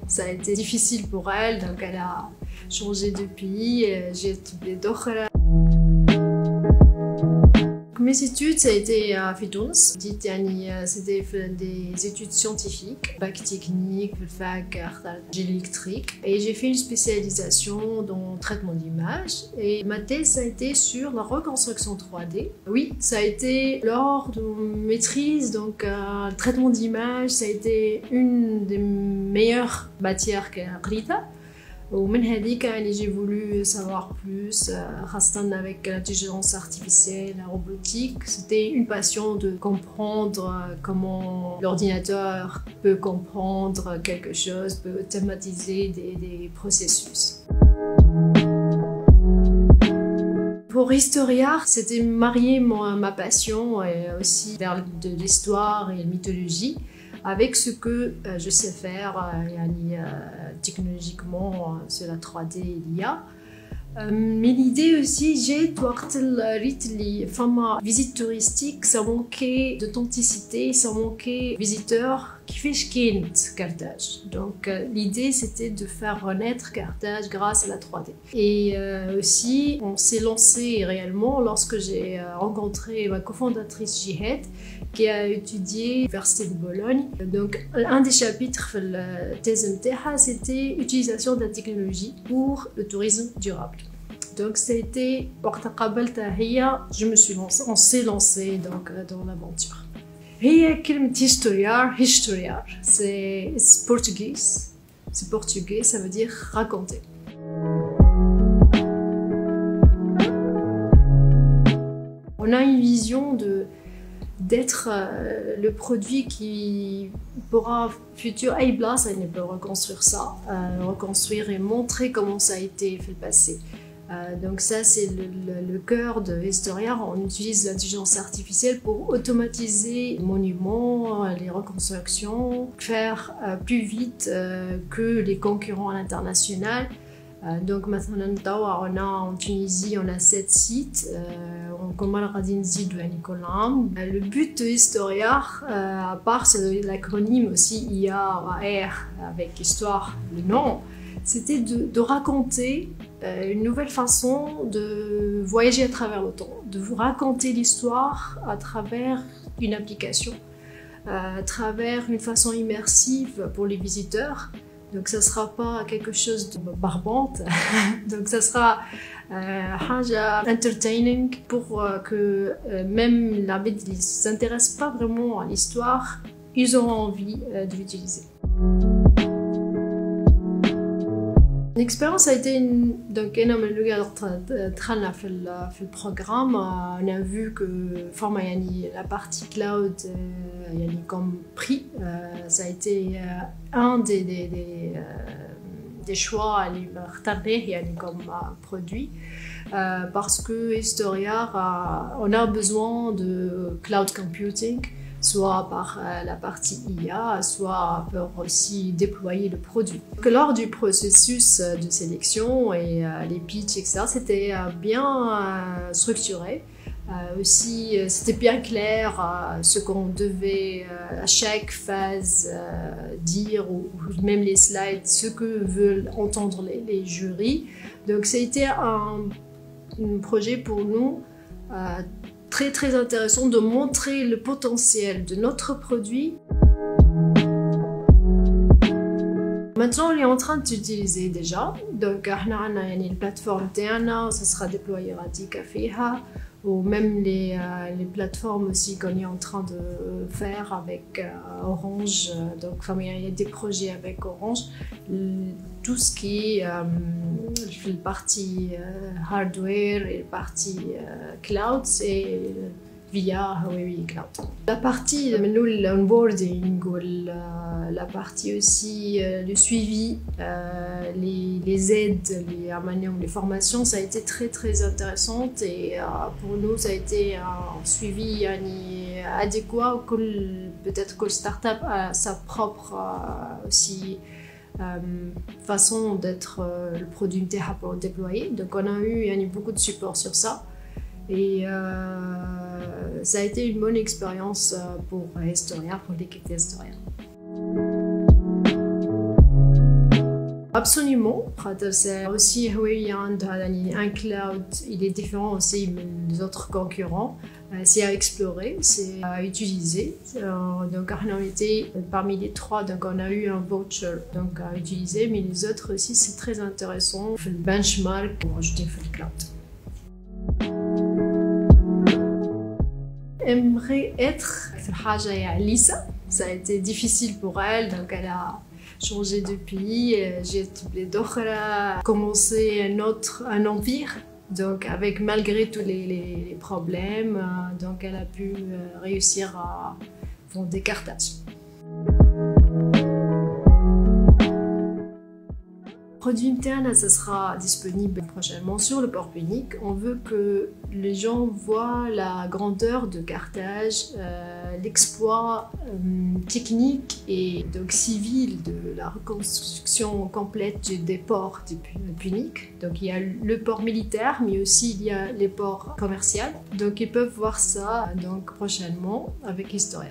Ça a été difficile pour elle, donc elle a changé de pays, j'ai trouvé d'autres. Mes études, ça a été à Tunis. C'était des études scientifiques, bac technique, fac génie électrique. Et j'ai fait une spécialisation dans le traitement d'image. Et ma thèse, ça a été sur la reconstruction 3D. Oui, ça a été lors de maîtrise, donc le traitement d'image, ça a été une des meilleures matières que Rita. ومن هذيك j'ai voulu savoir plus avec l'intelligence artificielle, la robotique. C'était une passion de comprendre comment l'ordinateur peut comprendre quelque chose, peut automatiser des processus. Pour Historia, c'était marier ma passion et aussi vers de l'histoire et la mythologie avec ce que je sais faire technologiquement sur la 3D et l'IA. Mais l'idée aussi, j'ai les visite touristique, ça manquait d'authenticité, ça manquait de visiteurs qui fait Carthage. Donc l'idée c'était de faire renaître Carthage grâce à la 3D. Et aussi, on s'est lancé réellement lorsque j'ai rencontré ma cofondatrice Jihad, qui a étudié à l'Université de Bologne. Donc, un des chapitres de la thèse MTH, c'était l'utilisation de la technologie pour le tourisme durable. Donc, ça a été, je me suis lancée, on s'est lancé donc, dans l'aventure. هي كلمة historiar, c'est portugais. C'est portugais, ça veut dire raconter. On a une vision d'être le produit qui pourra futur place, elle peut reconstruire ça, reconstruire et montrer comment ça a été fait le passé. Donc ça c'est le cœur de Historia. On utilise l'intelligence artificielle pour automatiser les monuments, les reconstructions, faire plus vite que les concurrents à l'international. Donc maintenant on a en Tunisie on a 7 sites. Le but de Historia, à part l'acronyme aussi IAR avec histoire, le nom, c'était de raconter une nouvelle façon de voyager à travers le temps, de vous raconter l'histoire à travers une application, à travers une façon immersive pour les visiteurs. Donc ça ne sera pas quelque chose de barbante, donc ça sera entertaining pour que même la qui ne s'intéresse pas vraiment à l'histoire, ils auront envie de l'utiliser. L'expérience a été donc énorme. في البروغرام on a vu que la partie cloud comme prix ça a été un des choix comme produit parce que Historia on a besoin de cloud computing, soit par la partie IA, soit pour aussi déployer le produit. Donc, lors du processus de sélection et les pitchs, etc., c'était bien structuré. Aussi, c'était bien clair ce qu'on devait à chaque phase dire, ou même les slides, ce que veulent entendre les jurys. Donc, c'était un projet pour nous très très intéressant de montrer le potentiel de notre produit. Maintenant, on est en train d'utiliser déjà. Donc, on a une plateforme TNA, ça sera déployé à Dicafeha, ou même les plateformes aussi qu'on est en train de faire avec Orange. Donc, il y a des projets avec Orange. Tout ce qui est la partie hardware et la partie cloud, c'est via Huawei Cloud. La partie l'onboarding, la partie aussi le suivi, les aides, les formations, ça a été très très intéressante et pour nous ça a été un suivi adéquat. Peut-être que le startup a sa propre aussi façon d'être le produit pour déployer. Donc on a eu beaucoup de support sur ça. Et ça a été une bonne expérience pour Historia, pour l'équipe d'Historia. Absolument. C'est aussi un cloud, il est différent aussi des autres concurrents. C'est à explorer, c'est à utiliser. Donc, on a été parmi les trois, donc on a eu un voucher donc, à utiliser, mais les autres aussi, c'est très intéressant. Le benchmark pour ajouter le cloud. J'aimerais être Lisa. Ça a été difficile pour elle, donc elle a changé de pays, j'ai commencé un empire, donc avec malgré tous les problèmes, donc elle a pu réussir à fonder Carthage. Le produit interne, ça sera disponible prochainement sur le port unique. On veut que les gens voient la grandeur de Carthage, l'exploit technique et donc civil de la reconstruction complète des ports du Punique. Donc il y a le port militaire, mais aussi il y a les ports commerciaux. Donc ils peuvent voir ça donc prochainement avec Historia.